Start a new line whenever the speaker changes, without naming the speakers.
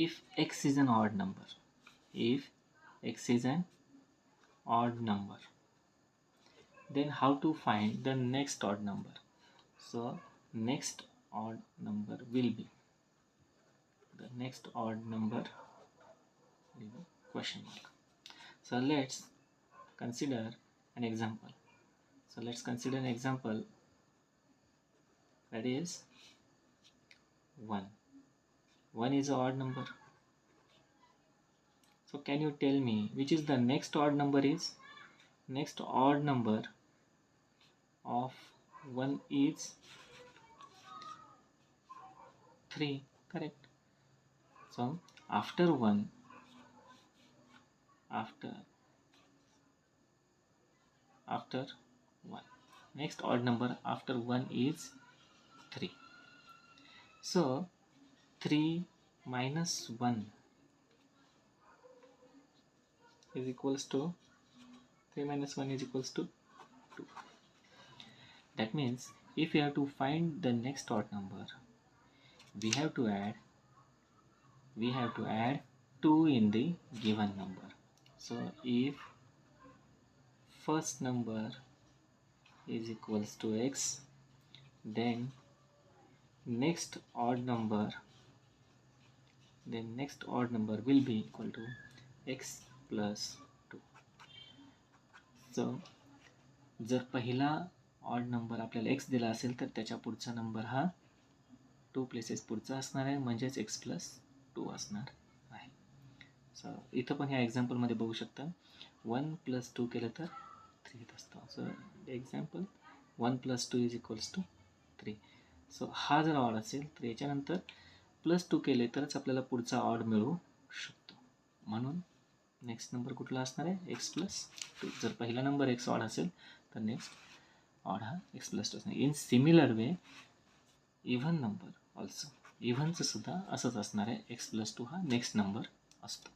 if x is an odd number, if x is an odd number, then how to find the next odd number? So next odd number will be, the next odd number will be question mark. So let's consider an example. So let's consider an example, that is 1. 1 is an odd number. So can you tell me which is the next odd number is? Next odd number of 1 is 3, correct? So after 1, after 1, next odd number after 1 is 3. So 3 minus 1 is equals to 3 minus 1 is equals to 2. That means if we have to find the next odd number, we have to add 2 in the given number. So if first number is equals to x, then next odd number will be equal to x plus 2. So जर पहिला odd number आपल्याला x दिला असेल तर त्याच्या पुढचा number हा 2 places पुढचा असणार आहे, म्हणजेच x प्लस 2 असणार आहे. सो इथं पण ह्या एक्झाम्पलमध्ये बघू शकता 1 प्लस 2 केलं तर 3 येत असतं. So example 1 plus 2 is equals to 3. So हा जर ऑड असेल तर याच्यानंतर प्लस 2 केले तरच आपल्याला पुढचा ऑड मिळू शकतो. म्हणून नेक्स्ट नंबर कुठला असणार आहे? x plus 2. जर पहिला नंबर x ऑड असेल तर नेक्स्ट ऑड हा x प्लस 2 असणार. In similar way even number also, इव्हनचं सुद्धा असंच असणार आहे, x प्लस 2 हा नेक्स्ट नंबर असतो.